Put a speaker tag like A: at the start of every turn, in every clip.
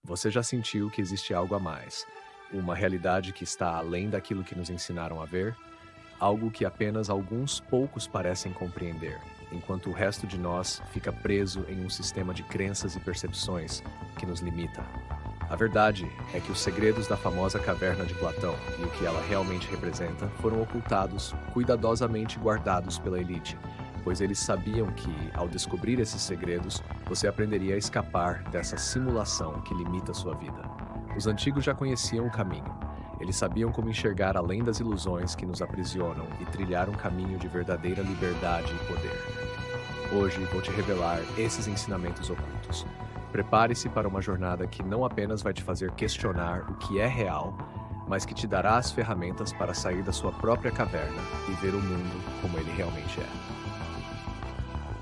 A: Você já sentiu que existe algo a mais, uma realidade que está além daquilo que nos ensinaram a ver? Algo que apenas alguns poucos parecem compreender, enquanto o resto de nós fica preso em um sistema de crenças e percepções que nos limita. A verdade é que os segredos da famosa caverna de Platão e o que ela realmente representa foram ocultados, cuidadosamente guardados pela elite, pois eles sabiam que, ao descobrir esses segredos, você aprenderia a escapar dessa simulação que limita sua vida. Os antigos já conheciam o caminho. Eles sabiam como enxergar além das ilusões que nos aprisionam e trilhar um caminho de verdadeira liberdade e poder. Hoje vou te revelar esses ensinamentos ocultos. Prepare-se para uma jornada que não apenas vai te fazer questionar o que é real, mas que te dará as ferramentas para sair da sua própria caverna e ver o mundo como ele realmente é.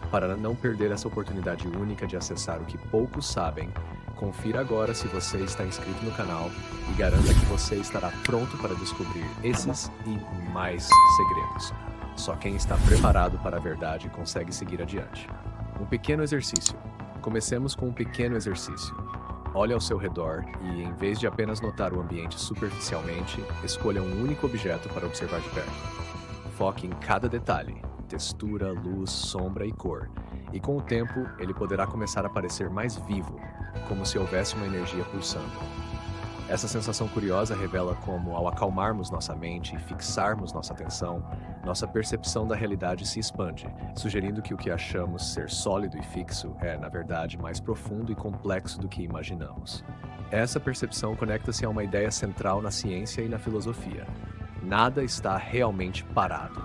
A: Para não perder essa oportunidade única de acessar o que poucos sabem, confira agora se você está inscrito no canal e garanta que você estará pronto para descobrir esses e mais segredos. Só quem está preparado para a verdade consegue seguir adiante. Um pequeno exercício. Comecemos com um pequeno exercício. Olhe ao seu redor e, em vez de apenas notar o ambiente superficialmente, escolha um único objeto para observar de perto. Foque em cada detalhe, textura, luz, sombra e cor, e com o tempo ele poderá começar a parecer mais vivo, como se houvesse uma energia pulsando. Essa sensação curiosa revela como, ao acalmarmos nossa mente e fixarmos nossa atenção, nossa percepção da realidade se expande, sugerindo que o que achamos ser sólido e fixo é, na verdade, mais profundo e complexo do que imaginamos. Essa percepção conecta-se a uma ideia central na ciência e na filosofia. Nada está realmente parado.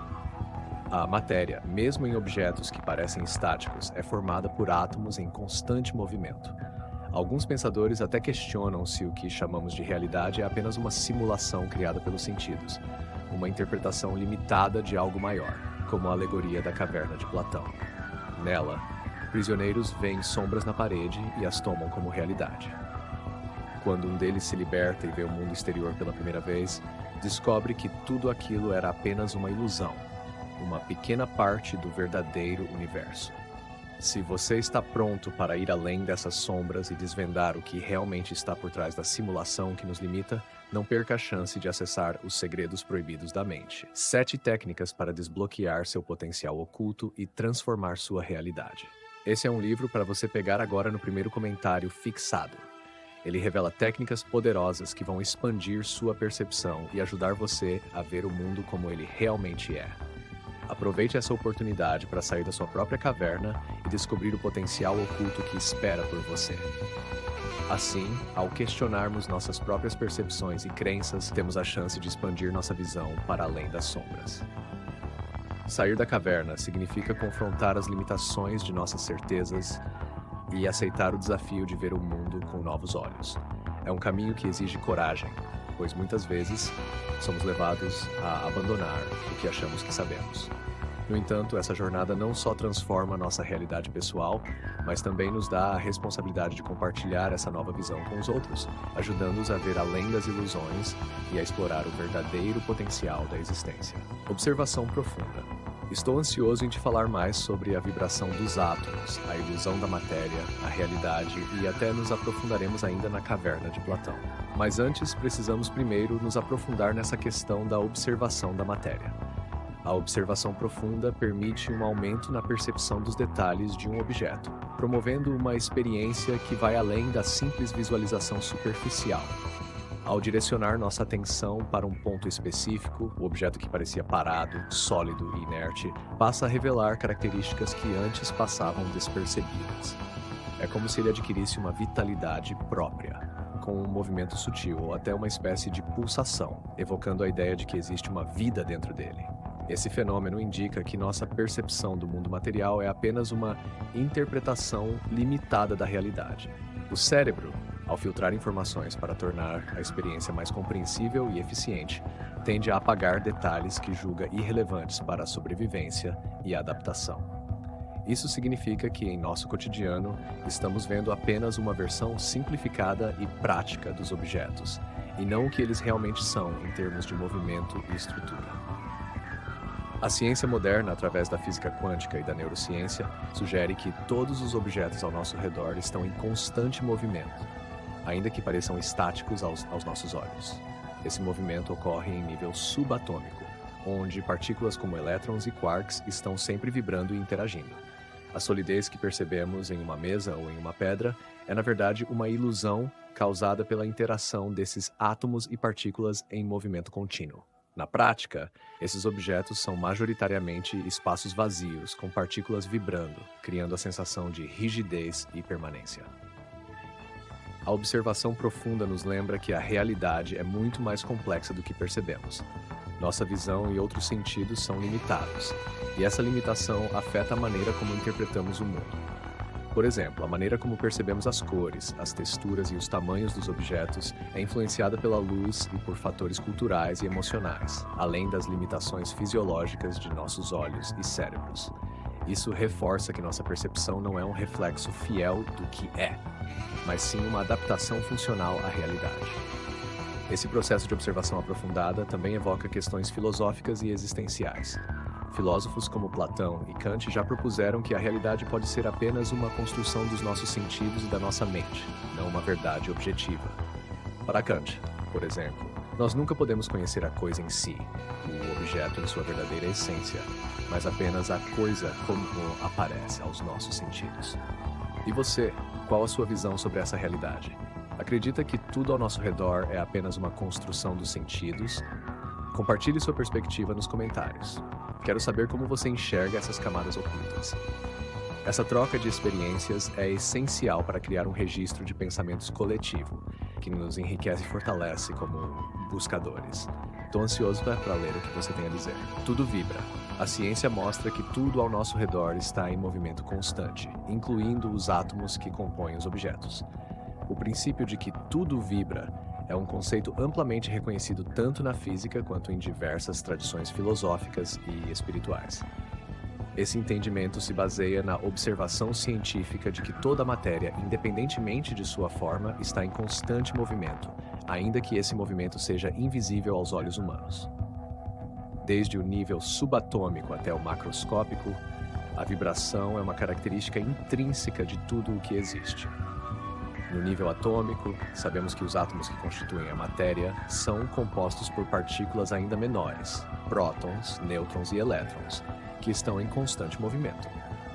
A: A matéria, mesmo em objetos que parecem estáticos, é formada por átomos em constante movimento. Alguns pensadores até questionam se o que chamamos de realidade é apenas uma simulação criada pelos sentidos, uma interpretação limitada de algo maior, como a alegoria da caverna de Platão. Nela, prisioneiros veem sombras na parede e as tomam como realidade. Quando um deles se liberta e vê o mundo exterior pela primeira vez, descobre que tudo aquilo era apenas uma ilusão, uma pequena parte do verdadeiro universo. Se você está pronto para ir além dessas sombras e desvendar o que realmente está por trás da simulação que nos limita, não perca a chance de acessar os segredos proibidos da mente. 7 técnicas para desbloquear seu potencial oculto e transformar sua realidade. Esse é um livro para você pegar agora no primeiro comentário fixado. Ele revela técnicas poderosas que vão expandir sua percepção e ajudar você a ver o mundo como ele realmente é. Aproveite essa oportunidade para sair da sua própria caverna e descobrir o potencial oculto que espera por você. Assim, ao questionarmos nossas próprias percepções e crenças, temos a chance de expandir nossa visão para além das sombras. Sair da caverna significa confrontar as limitações de nossas certezas e aceitar o desafio de ver o mundo com novos olhos. É um caminho que exige coragem, pois muitas vezes somos levados a abandonar o que achamos que sabemos. No entanto, essa jornada não só transforma nossa realidade pessoal, mas também nos dá a responsabilidade de compartilhar essa nova visão com os outros, ajudando-os a ver além das ilusões e a explorar o verdadeiro potencial da existência. Observação profunda. Estou ansioso em te falar mais sobre a vibração dos átomos, a ilusão da matéria, a realidade e até nos aprofundaremos ainda na caverna de Platão. Mas antes, precisamos primeiro nos aprofundar nessa questão da observação da matéria. A observação profunda permite um aumento na percepção dos detalhes de um objeto, promovendo uma experiência que vai além da simples visualização superficial. Ao direcionar nossa atenção para um ponto específico, o objeto que parecia parado, sólido e inerte, passa a revelar características que antes passavam despercebidas. É como se ele adquirisse uma vitalidade própria, com um movimento sutil ou até uma espécie de pulsação, evocando a ideia de que existe uma vida dentro dele. Esse fenômeno indica que nossa percepção do mundo material é apenas uma interpretação limitada da realidade. O cérebro, ao filtrar informações para tornar a experiência mais compreensível e eficiente, tende a apagar detalhes que julga irrelevantes para a sobrevivência e a adaptação. Isso significa que, em nosso cotidiano, estamos vendo apenas uma versão simplificada e prática dos objetos, e não o que eles realmente são em termos de movimento e estrutura. A ciência moderna, através da física quântica e da neurociência, sugere que todos os objetos ao nosso redor estão em constante movimento. ainda que pareçam estáticos aos nossos olhos. Esse movimento ocorre em nível subatômico, onde partículas como elétrons e quarks estão sempre vibrando e interagindo. A solidez que percebemos em uma mesa ou em uma pedra é, na verdade, uma ilusão causada pela interação desses átomos e partículas em movimento contínuo. Na prática, esses objetos são majoritariamente espaços vazios, com partículas vibrando, criando a sensação de rigidez e permanência. A observação profunda nos lembra que a realidade é muito mais complexa do que percebemos. Nossa visão e outros sentidos são limitados, e essa limitação afeta a maneira como interpretamos o mundo. Por exemplo, a maneira como percebemos as cores, as texturas e os tamanhos dos objetos é influenciada pela luz e por fatores culturais e emocionais, além das limitações fisiológicas de nossos olhos e cérebros. Isso reforça que nossa percepção não é um reflexo fiel do que é, mas sim uma adaptação funcional à realidade. Esse processo de observação aprofundada também evoca questões filosóficas e existenciais. Filósofos como Platão e Kant já propuseram que a realidade pode ser apenas uma construção dos nossos sentidos e da nossa mente, não uma verdade objetiva. Para Kant, por exemplo, nós nunca podemos conhecer a coisa em si, o objeto em sua verdadeira essência, mas apenas a coisa como aparece aos nossos sentidos. E você, qual a sua visão sobre essa realidade? Acredita que tudo ao nosso redor é apenas uma construção dos sentidos? Compartilhe sua perspectiva nos comentários. Quero saber como você enxerga essas camadas ocultas. Essa troca de experiências é essencial para criar um registro de pensamentos coletivo, que nos enriquece e fortalece como buscadores. Estou ansioso para ler o que você tem a dizer. Tudo vibra. A ciência mostra que tudo ao nosso redor está em movimento constante, incluindo os átomos que compõem os objetos. O princípio de que tudo vibra é um conceito amplamente reconhecido tanto na física quanto em diversas tradições filosóficas e espirituais. Esse entendimento se baseia na observação científica de que toda a matéria, independentemente de sua forma, está em constante movimento, ainda que esse movimento seja invisível aos olhos humanos. Desde o nível subatômico até o macroscópico, a vibração é uma característica intrínseca de tudo o que existe. No nível atômico, sabemos que os átomos que constituem a matéria são compostos por partículas ainda menores, prótons, nêutrons e elétrons, que estão em constante movimento.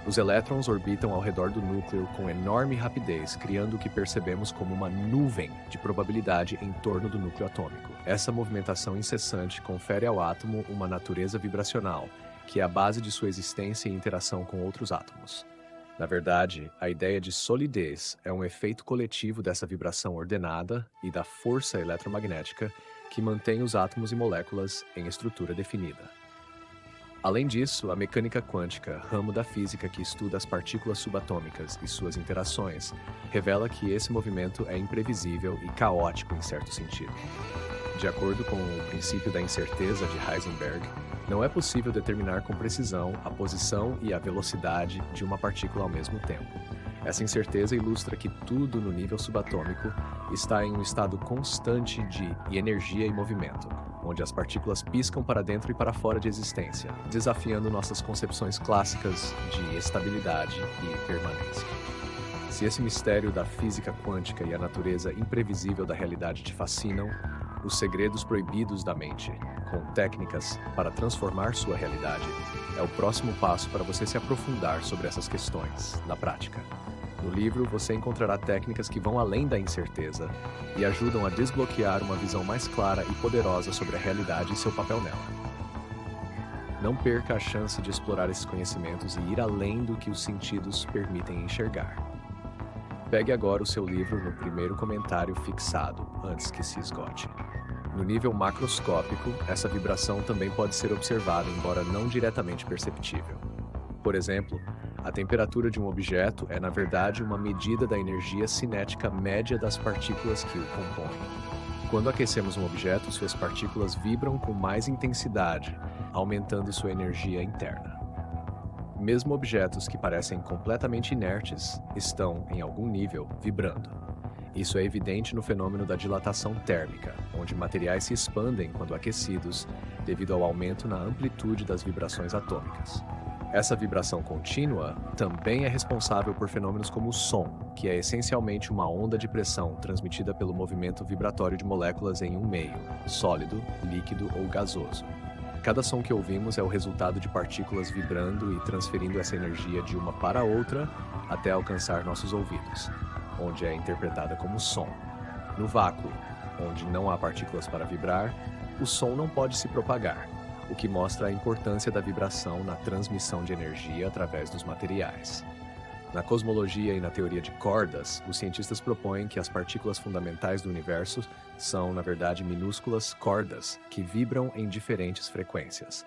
A: Os elétrons orbitam ao redor do núcleo com enorme rapidez, criando o que percebemos como uma nuvem de probabilidade em torno do núcleo atômico. Essa movimentação incessante confere ao átomo uma natureza vibracional, que é a base de sua existência e interação com outros átomos. Na verdade, a ideia de solidez é um efeito coletivo dessa vibração ordenada e da força eletromagnética que mantém os átomos e moléculas em estrutura definida. Além disso, a mecânica quântica, ramo da física que estuda as partículas subatômicas e suas interações, revela que esse movimento é imprevisível e caótico em certo sentido. De acordo com o princípio da incerteza de Heisenberg, não é possível determinar com precisão a posição e a velocidade de uma partícula ao mesmo tempo. Essa incerteza ilustra que tudo no nível subatômico está em um estado constante de energia e movimento, onde as partículas piscam para dentro e para fora de existência, desafiando nossas concepções clássicas de estabilidade e permanência. Se esse mistério da física quântica e a natureza imprevisível da realidade te fascinam, os segredos proibidos da mente, com técnicas para transformar sua realidade, é o próximo passo para você se aprofundar sobre essas questões, na prática. No livro, você encontrará técnicas que vão além da incerteza e ajudam a desbloquear uma visão mais clara e poderosa sobre a realidade e seu papel nela. Não perca a chance de explorar esses conhecimentos e ir além do que os sentidos permitem enxergar. Pegue agora o seu livro no primeiro comentário fixado, antes que se esgote. No nível macroscópico, essa vibração também pode ser observada, embora não diretamente perceptível. Por exemplo, a temperatura de um objeto é, na verdade, uma medida da energia cinética média das partículas que o compõem. Quando aquecemos um objeto, suas partículas vibram com mais intensidade, aumentando sua energia interna. Mesmo objetos que parecem completamente inertes estão, em algum nível, vibrando. Isso é evidente no fenômeno da dilatação térmica, onde materiais se expandem quando aquecidos, devido ao aumento na amplitude das vibrações atômicas. Essa vibração contínua também é responsável por fenômenos como o som, que é essencialmente uma onda de pressão transmitida pelo movimento vibratório de moléculas em um meio, sólido, líquido ou gasoso. Cada som que ouvimos é o resultado de partículas vibrando e transferindo essa energia de uma para outra até alcançar nossos ouvidos, onde é interpretada como som. No vácuo, onde não há partículas para vibrar, o som não pode se propagar, o que mostra a importância da vibração na transmissão de energia através dos materiais. Na cosmologia e na teoria de cordas, os cientistas propõem que as partículas fundamentais do universo são, na verdade, minúsculas cordas que vibram em diferentes frequências.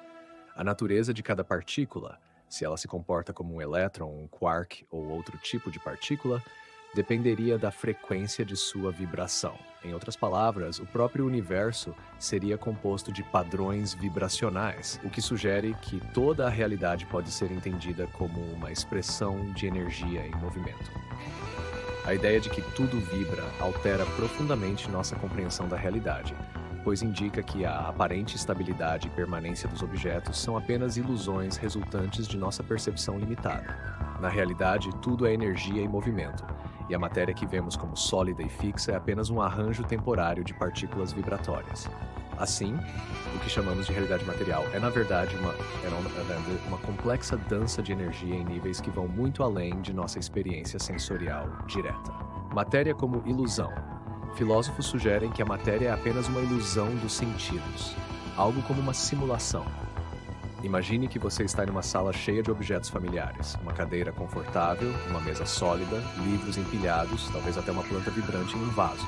A: A natureza de cada partícula, se ela se comporta como um elétron, um quark ou outro tipo de partícula, dependeria da frequência de sua vibração. Em outras palavras, o próprio universo seria composto de padrões vibracionais, o que sugere que toda a realidade pode ser entendida como uma expressão de energia em movimento. A ideia de que tudo vibra altera profundamente nossa compreensão da realidade, pois indica que a aparente estabilidade e permanência dos objetos são apenas ilusões resultantes de nossa percepção limitada. Na realidade, tudo é energia em movimento, e a matéria que vemos como sólida e fixa é apenas um arranjo temporário de partículas vibratórias. Assim, o que chamamos de realidade material é, na verdade, uma complexa dança de energia em níveis que vão muito além de nossa experiência sensorial direta. Matéria como ilusão. Filósofos sugerem que a matéria é apenas uma ilusão dos sentidos, algo como uma simulação. Imagine que você está em uma sala cheia de objetos familiares, uma cadeira confortável, uma mesa sólida, livros empilhados, talvez até uma planta vibrante em um vaso.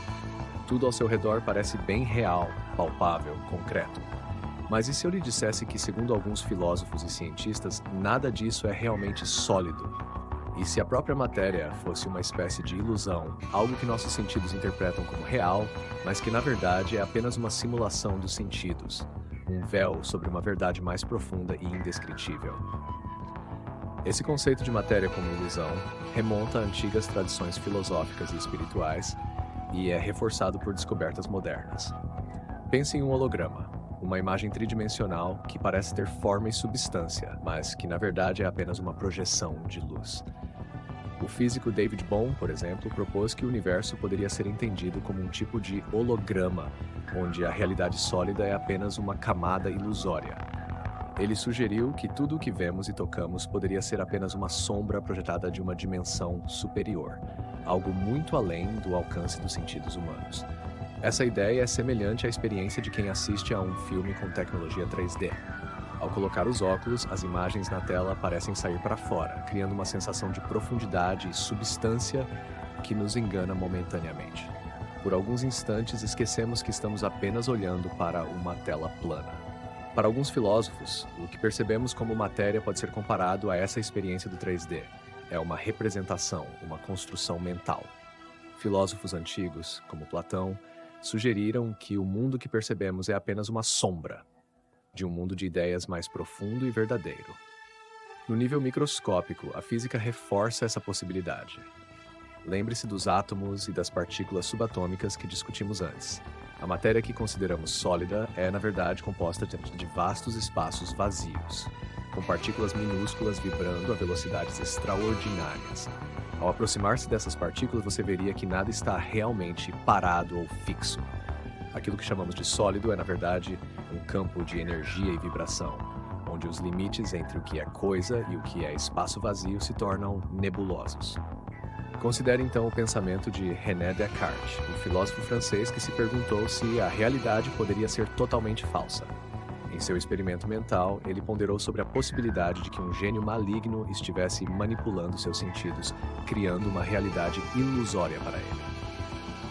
A: Tudo ao seu redor parece bem real, palpável, concreto. Mas e se eu lhe dissesse que, segundo alguns filósofos e cientistas, nada disso é realmente sólido? E se a própria matéria fosse uma espécie de ilusão, algo que nossos sentidos interpretam como real, mas que na verdade é apenas uma simulação dos sentidos? Um véu sobre uma verdade mais profunda e indescritível. Esse conceito de matéria como ilusão remonta a antigas tradições filosóficas e espirituais e é reforçado por descobertas modernas. Pense em um holograma, uma imagem tridimensional que parece ter forma e substância, mas que na verdade é apenas uma projeção de luz. O físico David Bohm, por exemplo, propôs que o universo poderia ser entendido como um tipo de holograma, onde a realidade sólida é apenas uma camada ilusória. Ele sugeriu que tudo o que vemos e tocamos poderia ser apenas uma sombra projetada de uma dimensão superior, algo muito além do alcance dos sentidos humanos. Essa ideia é semelhante à experiência de quem assiste a um filme com tecnologia 3D. Ao colocar os óculos, as imagens na tela parecem sair para fora, criando uma sensação de profundidade e substância que nos engana momentaneamente. Por alguns instantes, esquecemos que estamos apenas olhando para uma tela plana. Para alguns filósofos, o que percebemos como matéria pode ser comparado a essa experiência do 3D. É uma representação, uma construção mental. Filósofos antigos, como Platão, sugeriram que o mundo que percebemos é apenas uma sombra de um mundo de ideias mais profundo e verdadeiro. No nível microscópico, a física reforça essa possibilidade. Lembre-se dos átomos e das partículas subatômicas que discutimos antes. A matéria que consideramos sólida é, na verdade, composta de vastos espaços vazios, com partículas minúsculas vibrando a velocidades extraordinárias. Ao aproximar-se dessas partículas, você veria que nada está realmente parado ou fixo. Aquilo que chamamos de sólido é, na verdade, um campo de energia e vibração, onde os limites entre o que é coisa e o que é espaço vazio se tornam nebulosos. Considere então o pensamento de René Descartes, um filósofo francês que se perguntou se a realidade poderia ser totalmente falsa. Em seu experimento mental, ele ponderou sobre a possibilidade de que um gênio maligno estivesse manipulando seus sentidos, criando uma realidade ilusória para ele.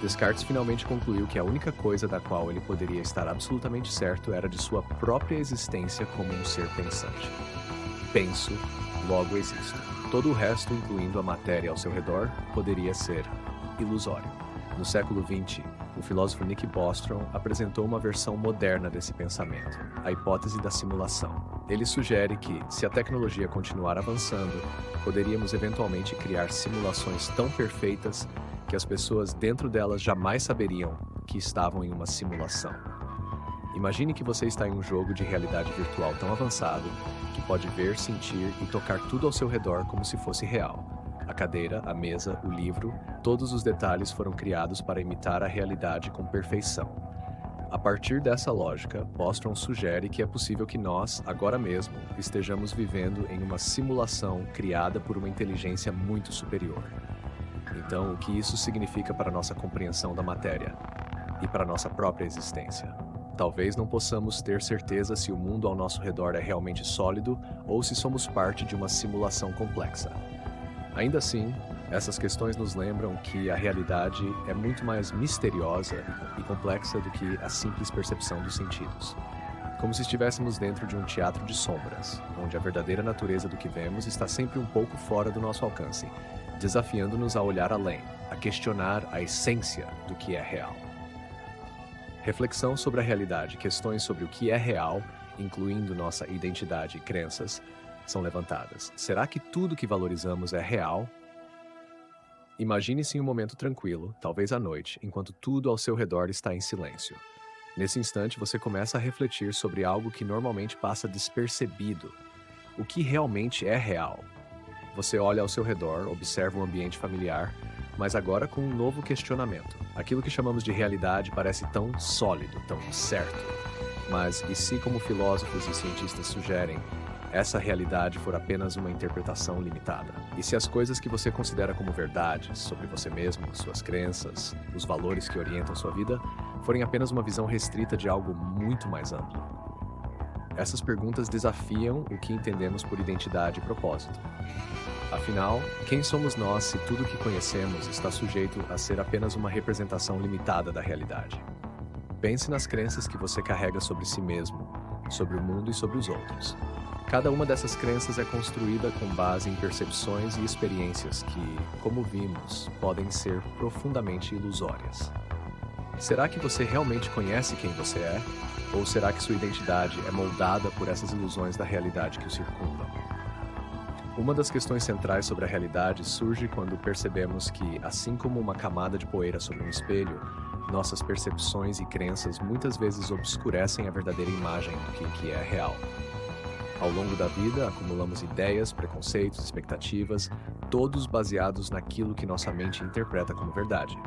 A: Descartes finalmente concluiu que a única coisa da qual ele poderia estar absolutamente certo era de sua própria existência como um ser pensante. Penso, logo existo. Todo o resto, incluindo a matéria ao seu redor, poderia ser ilusório. No século XX, o filósofo Nick Bostrom apresentou uma versão moderna desse pensamento, a hipótese da simulação. Ele sugere que, se a tecnologia continuar avançando, poderíamos eventualmente criar simulações tão perfeitas que as pessoas dentro delas jamais saberiam que estavam em uma simulação. Imagine que você está em um jogo de realidade virtual tão avançado que pode ver, sentir e tocar tudo ao seu redor como se fosse real. A cadeira, a mesa, o livro, todos os detalhes foram criados para imitar a realidade com perfeição. A partir dessa lógica, Bostrom sugere que é possível que nós, agora mesmo, estejamos vivendo em uma simulação criada por uma inteligência muito superior. Então, o que isso significa para a nossa compreensão da matéria e para a nossa própria existência? Talvez não possamos ter certeza se o mundo ao nosso redor é realmente sólido ou se somos parte de uma simulação complexa. Ainda assim, essas questões nos lembram que a realidade é muito mais misteriosa e complexa do que a simples percepção dos sentidos. Como se estivéssemos dentro de um teatro de sombras, onde a verdadeira natureza do que vemos está sempre um pouco fora do nosso alcance, desafiando-nos a olhar além, a questionar a essência do que é real. Reflexão sobre a realidade, questões sobre o que é real, incluindo nossa identidade e crenças, são levantadas. Será que tudo que valorizamos é real? Imagine-se em um momento tranquilo, talvez à noite, enquanto tudo ao seu redor está em silêncio. Nesse instante, você começa a refletir sobre algo que normalmente passa despercebido. O que realmente é real? Você olha ao seu redor, observa o ambiente familiar, mas agora com um novo questionamento. Aquilo que chamamos de realidade parece tão sólido, tão certo. Mas e se, como filósofos e cientistas sugerem, essa realidade for apenas uma interpretação limitada? E se as coisas que você considera como verdades sobre você mesmo, suas crenças, os valores que orientam sua vida, forem apenas uma visão restrita de algo muito mais amplo? Essas perguntas desafiam o que entendemos por identidade e propósito. Afinal, quem somos nós se tudo o que conhecemos está sujeito a ser apenas uma representação limitada da realidade? Pense nas crenças que você carrega sobre si mesmo, sobre o mundo e sobre os outros. Cada uma dessas crenças é construída com base em percepções e experiências que, como vimos, podem ser profundamente ilusórias. Será que você realmente conhece quem você é? Ou será que sua identidade é moldada por essas ilusões da realidade que o circundam? Uma das questões centrais sobre a realidade surge quando percebemos que, assim como uma camada de poeira sobre um espelho, nossas percepções e crenças muitas vezes obscurecem a verdadeira imagem do que é real. Ao longo da vida, acumulamos ideias, preconceitos, expectativas, todos baseados naquilo que nossa mente interpreta como verdade.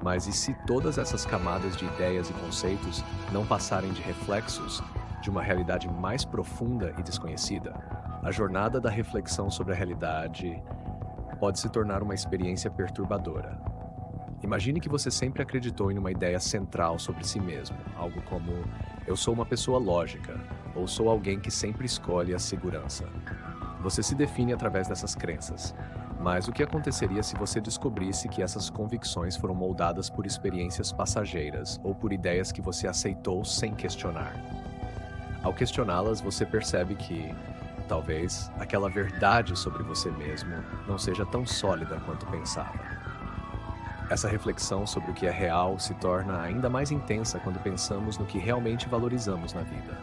A: Mas e se todas essas camadas de ideias e conceitos não passarem de reflexos de uma realidade mais profunda e desconhecida? A jornada da reflexão sobre a realidade pode se tornar uma experiência perturbadora. Imagine que você sempre acreditou em uma ideia central sobre si mesmo, algo como "eu sou uma pessoa lógica" ou "sou alguém que sempre escolhe a segurança". Você se define através dessas crenças, mas o que aconteceria se você descobrisse que essas convicções foram moldadas por experiências passageiras ou por ideias que você aceitou sem questionar? Ao questioná-las, você percebe que, talvez, aquela verdade sobre você mesmo não seja tão sólida quanto pensava. Essa reflexão sobre o que é real se torna ainda mais intensa quando pensamos no que realmente valorizamos na vida.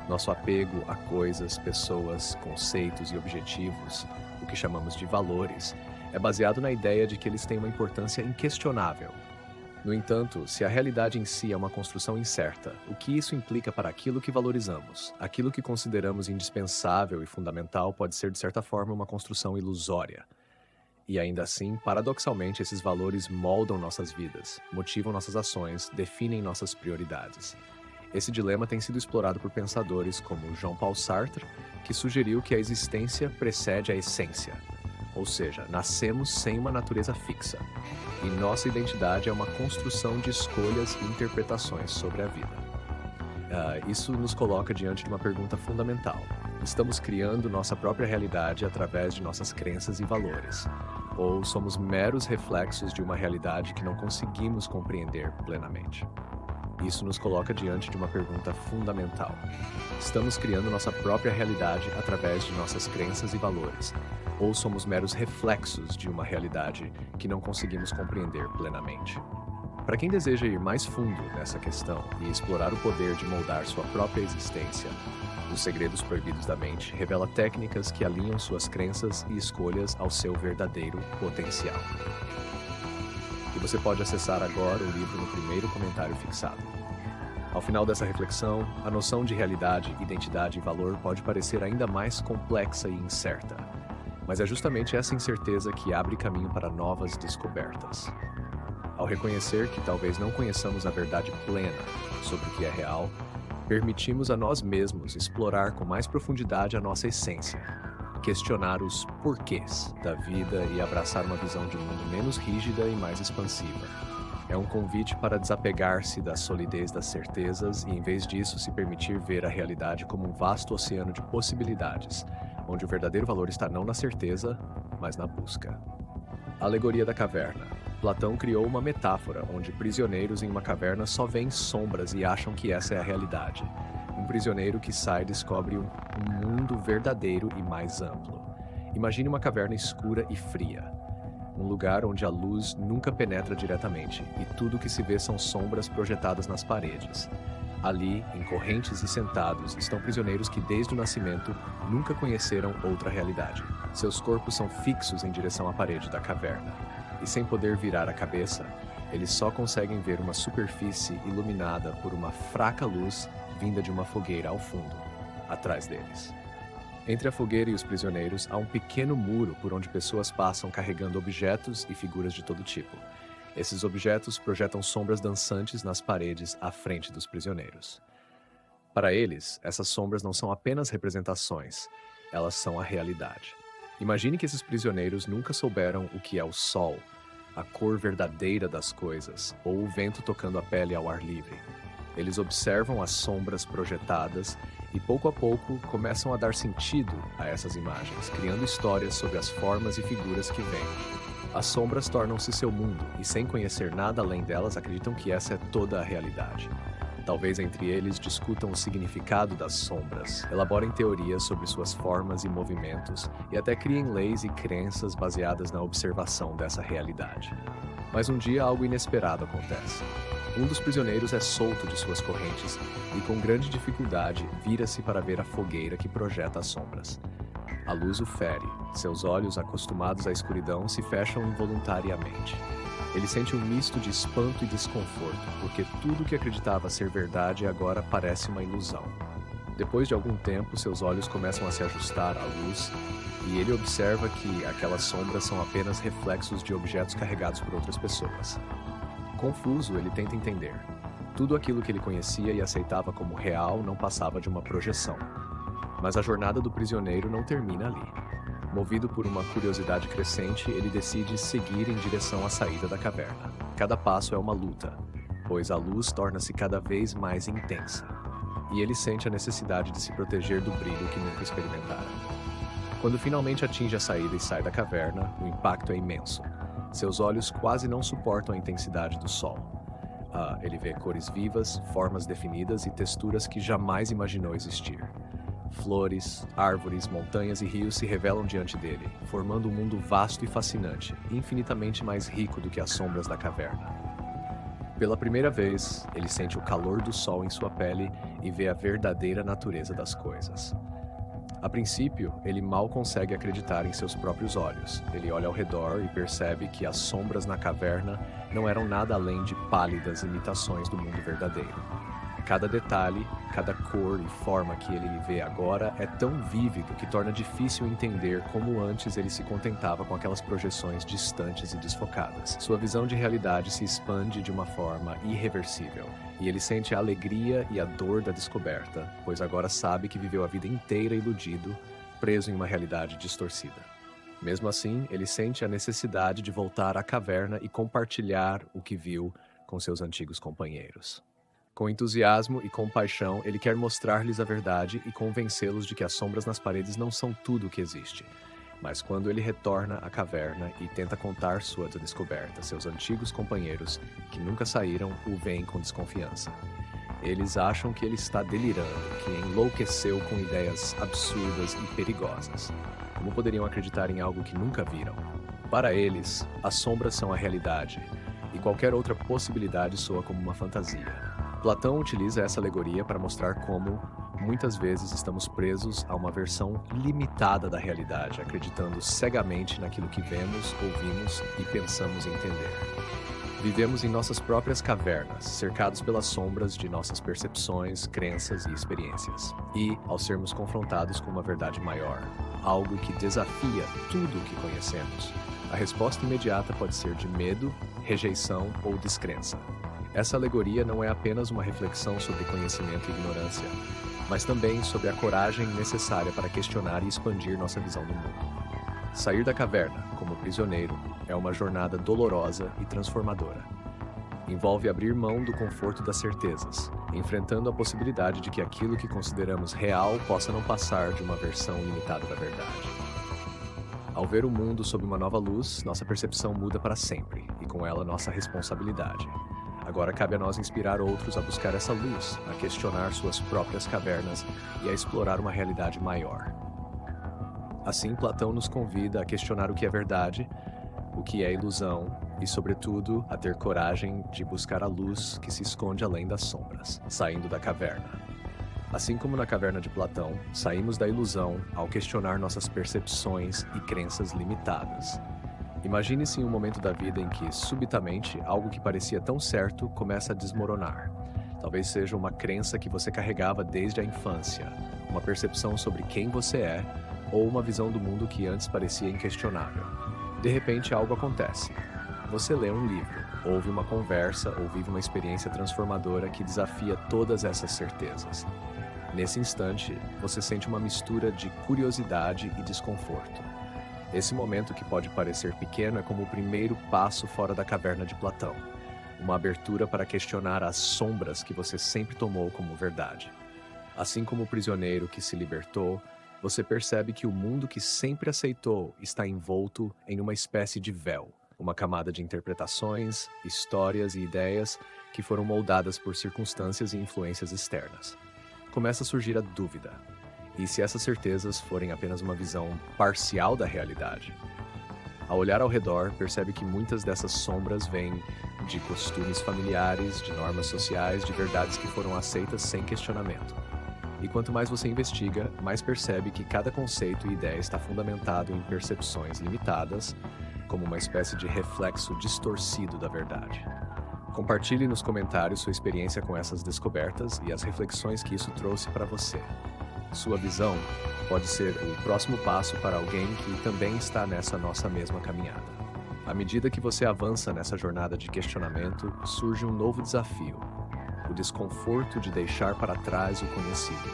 A: Nosso apego a coisas, pessoas, conceitos e objetivos, o que chamamos de valores, é baseado na ideia de que eles têm uma importância inquestionável. No entanto, se a realidade em si é uma construção incerta, o que isso implica para aquilo que valorizamos? Aquilo que consideramos indispensável e fundamental pode ser, de certa forma, uma construção ilusória. E ainda assim, paradoxalmente, esses valores moldam nossas vidas, motivam nossas ações, definem nossas prioridades. Esse dilema tem sido explorado por pensadores como Jean-Paul Sartre, que sugeriu que a existência precede a essência. Ou seja, nascemos sem uma natureza fixa. E nossa identidade é uma construção de escolhas e interpretações sobre a vida. Isso nos coloca diante de uma pergunta fundamental. Estamos criando nossa própria realidade através de nossas crenças e valores? Ou somos meros reflexos de uma realidade que não conseguimos compreender plenamente? Isso nos coloca diante de uma pergunta fundamental. Estamos criando nossa própria realidade através de nossas crenças e valores? Ou somos meros reflexos de uma realidade que não conseguimos compreender plenamente? Para quem deseja ir mais fundo nessa questão e explorar o poder de moldar sua própria existência, Os Segredos Proibidos da Mente revela técnicas que alinham suas crenças e escolhas ao seu verdadeiro potencial. E você pode acessar agora o livro no primeiro comentário fixado. Ao final dessa reflexão, a noção de realidade, identidade e valor pode parecer ainda mais complexa e incerta. Mas é justamente essa incerteza que abre caminho para novas descobertas. Ao reconhecer que talvez não conheçamos a verdade plena sobre o que é real, permitimos a nós mesmos explorar com mais profundidade a nossa essência, questionar os porquês da vida e abraçar uma visão de mundo menos rígida e mais expansiva. É um convite para desapegar-se da solidez das certezas e, em vez disso, se permitir ver a realidade como um vasto oceano de possibilidades, onde o verdadeiro valor está não na certeza, mas na busca. A alegoria da caverna. Platão criou uma metáfora onde prisioneiros em uma caverna só veem sombras e acham que essa é a realidade. Um prisioneiro que sai descobre um mundo verdadeiro e mais amplo. Imagine uma caverna escura e fria. Um lugar onde a luz nunca penetra diretamente e tudo que se vê são sombras projetadas nas paredes. Ali, em correntes e sentados, estão prisioneiros que desde o nascimento nunca conheceram outra realidade. Seus corpos são fixos em direção à parede da caverna. E sem poder virar a cabeça, eles só conseguem ver uma superfície iluminada por uma fraca luz vinda de uma fogueira ao fundo, atrás deles. Entre a fogueira e os prisioneiros há um pequeno muro por onde pessoas passam carregando objetos e figuras de todo tipo. Esses objetos projetam sombras dançantes nas paredes à frente dos prisioneiros. Para eles, essas sombras não são apenas representações, elas são a realidade. Imagine que esses prisioneiros nunca souberam o que é o sol, a cor verdadeira das coisas, ou o vento tocando a pele ao ar livre. Eles observam as sombras projetadas e, pouco a pouco, começam a dar sentido a essas imagens, criando histórias sobre as formas e figuras que veem. As sombras tornam-se seu mundo e, sem conhecer nada além delas, acreditam que essa é toda a realidade. Talvez entre eles discutam o significado das sombras, elaborem teorias sobre suas formas e movimentos e até criem leis e crenças baseadas na observação dessa realidade. Mas um dia algo inesperado acontece. Um dos prisioneiros é solto de suas correntes e, com grande dificuldade, vira-se para ver a fogueira que projeta as sombras. A luz o fere, seus olhos, acostumados à escuridão, se fecham involuntariamente. Ele sente um misto de espanto e desconforto, porque tudo que acreditava ser verdade agora parece uma ilusão. Depois de algum tempo, seus olhos começam a se ajustar à luz e ele observa que aquelas sombras são apenas reflexos de objetos carregados por outras pessoas. Confuso, ele tenta entender. Tudo aquilo que ele conhecia e aceitava como real não passava de uma projeção. Mas a jornada do prisioneiro não termina ali. Movido por uma curiosidade crescente, ele decide seguir em direção à saída da caverna. Cada passo é uma luta, pois a luz torna-se cada vez mais intensa. E ele sente a necessidade de se proteger do brilho que nunca experimentara. Quando finalmente atinge a saída e sai da caverna, o impacto é imenso. Seus olhos quase não suportam a intensidade do sol. Ele vê cores vivas, formas definidas e texturas que jamais imaginou existir. Flores, árvores, montanhas e rios se revelam diante dele, formando um mundo vasto e fascinante, infinitamente mais rico do que as sombras da caverna. Pela primeira vez, ele sente o calor do sol em sua pele e vê a verdadeira natureza das coisas. A princípio, ele mal consegue acreditar em seus próprios olhos. Ele olha ao redor e percebe que as sombras na caverna não eram nada além de pálidas imitações do mundo verdadeiro. Cada detalhe, cada cor e forma que ele vê agora é tão vívido que torna difícil entender como antes ele se contentava com aquelas projeções distantes e desfocadas. Sua visão de realidade se expande de uma forma irreversível, e ele sente a alegria e a dor da descoberta, pois agora sabe que viveu a vida inteira iludido, preso em uma realidade distorcida. Mesmo assim, ele sente a necessidade de voltar à caverna e compartilhar o que viu com seus antigos companheiros. Com entusiasmo e compaixão, ele quer mostrar-lhes a verdade e convencê-los de que as sombras nas paredes não são tudo o que existe. Mas quando ele retorna à caverna e tenta contar sua descoberta, seus antigos companheiros, que nunca saíram, o veem com desconfiança. Eles acham que ele está delirando, que enlouqueceu com ideias absurdas e perigosas. Como poderiam acreditar em algo que nunca viram? Para eles, as sombras são a realidade, e qualquer outra possibilidade soa como uma fantasia. Platão utiliza essa alegoria para mostrar como, muitas vezes, estamos presos a uma versão limitada da realidade, acreditando cegamente naquilo que vemos, ouvimos e pensamos entender. Vivemos em nossas próprias cavernas, cercados pelas sombras de nossas percepções, crenças e experiências. E, ao sermos confrontados com uma verdade maior, algo que desafia tudo o que conhecemos, a resposta imediata pode ser de medo, rejeição ou descrença. Essa alegoria não é apenas uma reflexão sobre conhecimento e ignorância, mas também sobre a coragem necessária para questionar e expandir nossa visão do mundo. Sair da caverna, como prisioneiro, é uma jornada dolorosa e transformadora. Envolve abrir mão do conforto das certezas, enfrentando a possibilidade de que aquilo que consideramos real possa não passar de uma versão limitada da verdade. Ao ver o mundo sob uma nova luz, nossa percepção muda para sempre, e com ela nossa responsabilidade. Agora cabe a nós inspirar outros a buscar essa luz, a questionar suas próprias cavernas e a explorar uma realidade maior. Assim, Platão nos convida a questionar o que é verdade, o que é ilusão e, sobretudo, a ter coragem de buscar a luz que se esconde além das sombras, saindo da caverna. Assim como na caverna de Platão, saímos da ilusão ao questionar nossas percepções e crenças limitadas. Imagine-se em um momento da vida em que, subitamente, algo que parecia tão certo começa a desmoronar. Talvez seja uma crença que você carregava desde a infância, uma percepção sobre quem você é, ou uma visão do mundo que antes parecia inquestionável. De repente, algo acontece. Você lê um livro, ouve uma conversa ou vive uma experiência transformadora que desafia todas essas certezas. Nesse instante, você sente uma mistura de curiosidade e desconforto. Esse momento, que pode parecer pequeno, é como o primeiro passo fora da caverna de Platão, uma abertura para questionar as sombras que você sempre tomou como verdade. Assim como o prisioneiro que se libertou, você percebe que o mundo que sempre aceitou está envolto em uma espécie de véu, uma camada de interpretações, histórias e ideias que foram moldadas por circunstâncias e influências externas. Começa a surgir a dúvida. E se essas certezas forem apenas uma visão parcial da realidade? Ao olhar ao redor, percebe que muitas dessas sombras vêm de costumes familiares, de normas sociais, de verdades que foram aceitas sem questionamento. E quanto mais você investiga, mais percebe que cada conceito e ideia está fundamentado em percepções limitadas, como uma espécie de reflexo distorcido da verdade. Compartilhe nos comentários sua experiência com essas descobertas e as reflexões que isso trouxe para você. Sua visão pode ser o próximo passo para alguém que também está nessa nossa mesma caminhada. À medida que você avança nessa jornada de questionamento, surge um novo desafio: o desconforto de deixar para trás o conhecido.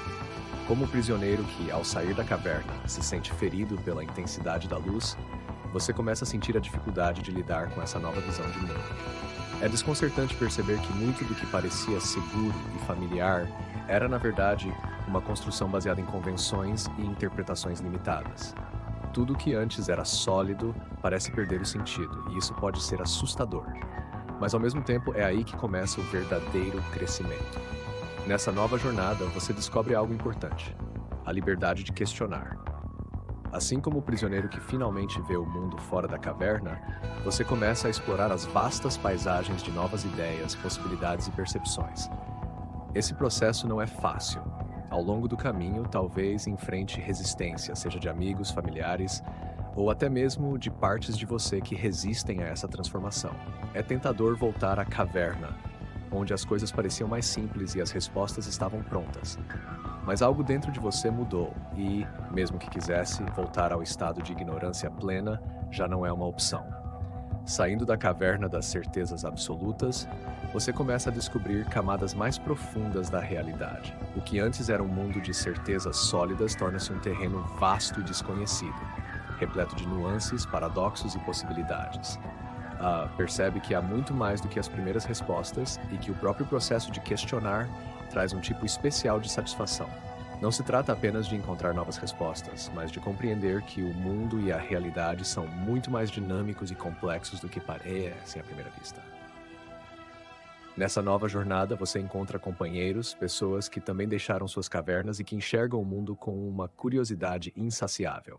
A: Como o prisioneiro que, ao sair da caverna, se sente ferido pela intensidade da luz, você começa a sentir a dificuldade de lidar com essa nova visão de mundo. É desconcertante perceber que muito do que parecia seguro e familiar era, na verdade, uma construção baseada em convenções e interpretações limitadas. Tudo que antes era sólido parece perder o sentido, e isso pode ser assustador. Mas, ao mesmo tempo, é aí que começa o verdadeiro crescimento. Nessa nova jornada, você descobre algo importante: a liberdade de questionar. Assim como o prisioneiro que finalmente vê o mundo fora da caverna, você começa a explorar as vastas paisagens de novas ideias, possibilidades e percepções. Esse processo não é fácil. Ao longo do caminho, talvez enfrente resistência, seja de amigos, familiares, ou até mesmo de partes de você que resistem a essa transformação. É tentador voltar à caverna, onde as coisas pareciam mais simples e as respostas estavam prontas. Mas algo dentro de você mudou e, mesmo que quisesse, voltar ao estado de ignorância plena já não é uma opção. Saindo da caverna das certezas absolutas, você começa a descobrir camadas mais profundas da realidade. O que antes era um mundo de certezas sólidas torna-se um terreno vasto e desconhecido, repleto de nuances, paradoxos e possibilidades. Percebe que há muito mais do que as primeiras respostas e que o próprio processo de questionar traz um tipo especial de satisfação. Não se trata apenas de encontrar novas respostas, mas de compreender que o mundo e a realidade são muito mais dinâmicos e complexos do que parecem à primeira vista. Nessa nova jornada, você encontra companheiros, pessoas que também deixaram suas cavernas e que enxergam o mundo com uma curiosidade insaciável.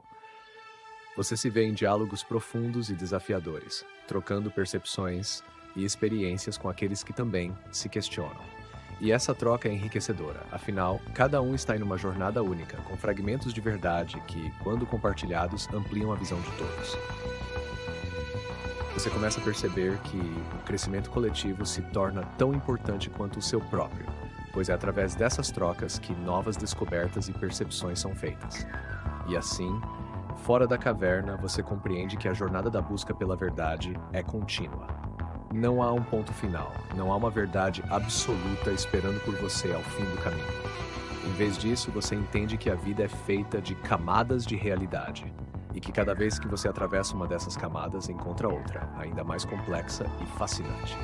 A: Você se vê em diálogos profundos e desafiadores, trocando percepções e experiências com aqueles que também se questionam. E essa troca é enriquecedora, afinal, cada um está em uma jornada única, com fragmentos de verdade que, quando compartilhados, ampliam a visão de todos. Você começa a perceber que o crescimento coletivo se torna tão importante quanto o seu próprio, pois é através dessas trocas que novas descobertas e percepções são feitas. E assim, fora da caverna, você compreende que a jornada da busca pela verdade é contínua. Não há um ponto final, não há uma verdade absoluta esperando por você ao fim do caminho. Em vez disso, você entende que a vida é feita de camadas de realidade, e que cada vez que você atravessa uma dessas camadas, encontra outra, ainda mais complexa e fascinante.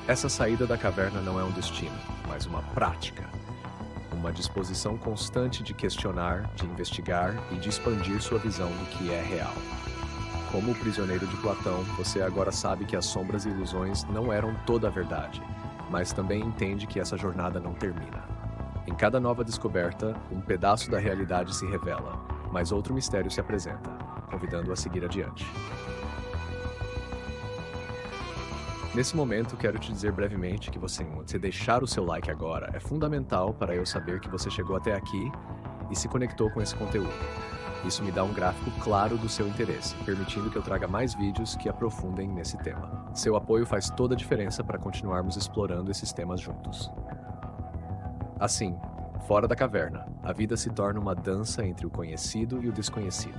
A: Essa saída da caverna não é um destino, mas uma prática. Uma disposição constante de questionar, de investigar e de expandir sua visão do que é real. Como o prisioneiro de Platão, você agora sabe que as sombras e ilusões não eram toda a verdade, mas também entende que essa jornada não termina. Em cada nova descoberta, um pedaço da realidade se revela, mas outro mistério se apresenta, convidando-o a seguir adiante. Nesse momento, quero te dizer brevemente que você deixar o seu like agora é fundamental para eu saber que você chegou até aqui e se conectou com esse conteúdo. Isso me dá um gráfico claro do seu interesse, permitindo que eu traga mais vídeos que aprofundem nesse tema. Seu apoio faz toda a diferença para continuarmos explorando esses temas juntos. Assim, fora da caverna, a vida se torna uma dança entre o conhecido e o desconhecido.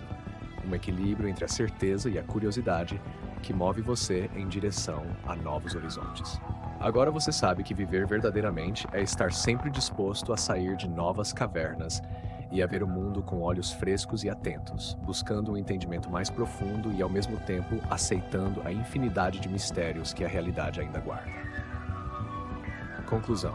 A: Um equilíbrio entre a certeza e a curiosidade que move você em direção a novos horizontes. Agora você sabe que viver verdadeiramente é estar sempre disposto a sair de novas cavernas e a ver o mundo com olhos frescos e atentos, buscando um entendimento mais profundo e, ao mesmo tempo, aceitando a infinidade de mistérios que a realidade ainda guarda. Conclusão.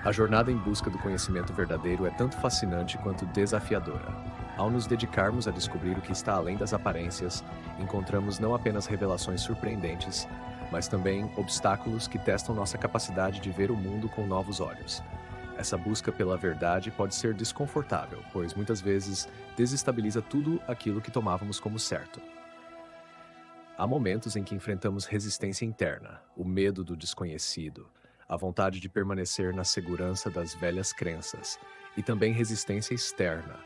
A: A jornada em busca do conhecimento verdadeiro é tanto fascinante quanto desafiadora. Ao nos dedicarmos a descobrir o que está além das aparências, encontramos não apenas revelações surpreendentes, mas também obstáculos que testam nossa capacidade de ver o mundo com novos olhos. Essa busca pela verdade pode ser desconfortável, pois muitas vezes desestabiliza tudo aquilo que tomávamos como certo. Há momentos em que enfrentamos resistência interna, o medo do desconhecido, a vontade de permanecer na segurança das velhas crenças, e também resistência externa,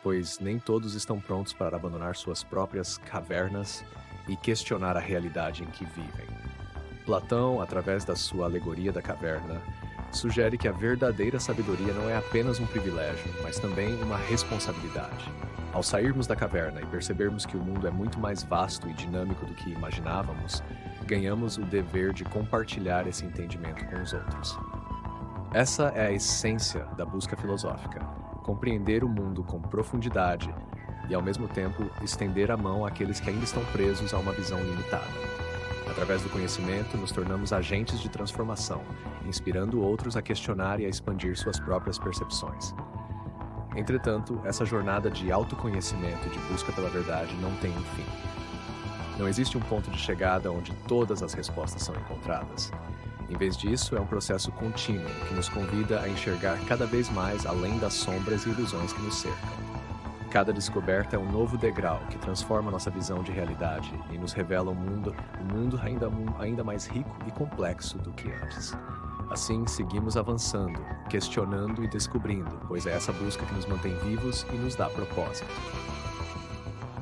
A: pois nem todos estão prontos para abandonar suas próprias cavernas e questionar a realidade em que vivem. Platão, através da sua alegoria da caverna, sugere que a verdadeira sabedoria não é apenas um privilégio, mas também uma responsabilidade. Ao sairmos da caverna e percebermos que o mundo é muito mais vasto e dinâmico do que imaginávamos, ganhamos o dever de compartilhar esse entendimento com os outros. Essa é a essência da busca filosófica: compreender o mundo com profundidade e, ao mesmo tempo, estender a mão àqueles que ainda estão presos a uma visão limitada. Através do conhecimento, nos tornamos agentes de transformação, inspirando outros a questionar e a expandir suas próprias percepções. Entretanto, essa jornada de autoconhecimento e de busca pela verdade não tem um fim. Não existe um ponto de chegada onde todas as respostas são encontradas. Em vez disso, é um processo contínuo que nos convida a enxergar cada vez mais além das sombras e ilusões que nos cercam. Cada descoberta é um novo degrau que transforma nossa visão de realidade e nos revela um mundo ainda mais rico e complexo do que antes. Assim, seguimos avançando, questionando e descobrindo, pois é essa busca que nos mantém vivos e nos dá propósito.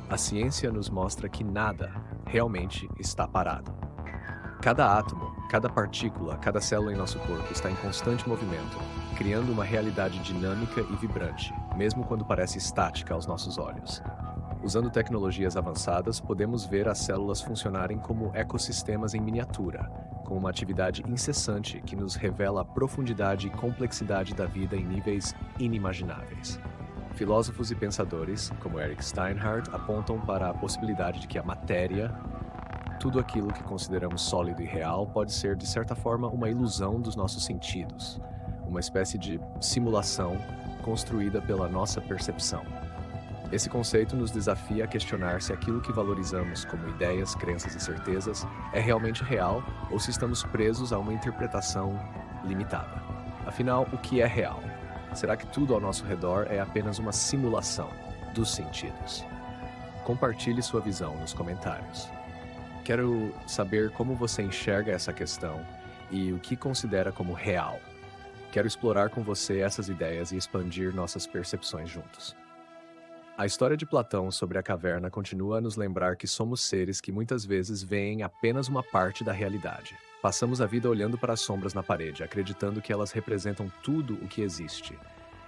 A: A ciência nos mostra que nada realmente está parado. Cada átomo, cada partícula, cada célula em nosso corpo está em constante movimento, criando uma realidade dinâmica e vibrante, mesmo quando parece estática aos nossos olhos. Usando tecnologias avançadas, podemos ver as células funcionarem como ecossistemas em miniatura, com uma atividade incessante que nos revela a profundidade e complexidade da vida em níveis inimagináveis. Filósofos e pensadores, como Erich Steinhardt, apontam para a possibilidade de que a matéria, tudo aquilo que consideramos sólido e real, pode ser, de certa forma, uma ilusão dos nossos sentidos, uma espécie de simulação construída pela nossa percepção. Esse conceito nos desafia a questionar se aquilo que valorizamos como ideias, crenças e certezas é realmente real ou se estamos presos a uma interpretação limitada. Afinal, o que é real? Será que tudo ao nosso redor é apenas uma simulação dos sentidos? Compartilhe sua visão nos comentários. Quero saber como você enxerga essa questão e o que considera como real. Quero explorar com você essas ideias e expandir nossas percepções juntos. A história de Platão sobre a caverna continua a nos lembrar que somos seres que muitas vezes veem apenas uma parte da realidade. Passamos a vida olhando para as sombras na parede, acreditando que elas representam tudo o que existe,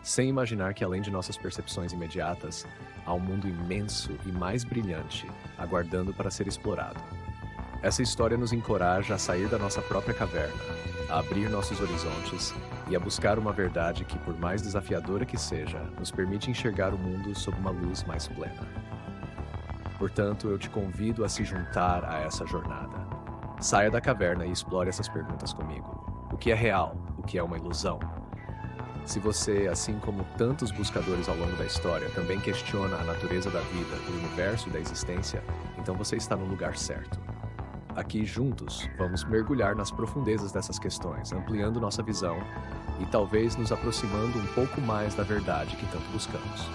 A: sem imaginar que além de nossas percepções imediatas, há um mundo imenso e mais brilhante, aguardando para ser explorado. Essa história nos encoraja a sair da nossa própria caverna, a abrir nossos horizontes e a buscar uma verdade que, por mais desafiadora que seja, nos permite enxergar o mundo sob uma luz mais plena. Portanto, eu te convido a se juntar a essa jornada. Saia da caverna e explore essas perguntas comigo. O que é real? O que é uma ilusão? Se você, assim como tantos buscadores ao longo da história, também questiona a natureza da vida, do universo e da existência, então você está no lugar certo. Aqui, juntos, vamos mergulhar nas profundezas dessas questões, ampliando nossa visão e talvez nos aproximando um pouco mais da verdade que tanto buscamos.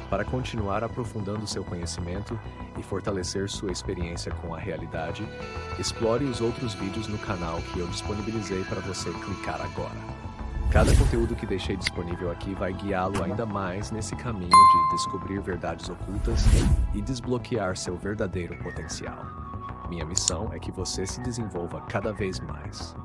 A: Para continuar aprofundando seu conhecimento e fortalecer sua experiência com a realidade, explore os outros vídeos no canal que eu disponibilizei para você clicar agora. Cada conteúdo que deixei disponível aqui vai guiá-lo ainda mais nesse caminho de descobrir verdades ocultas e desbloquear seu verdadeiro potencial. Minha missão é que você se desenvolva cada vez mais.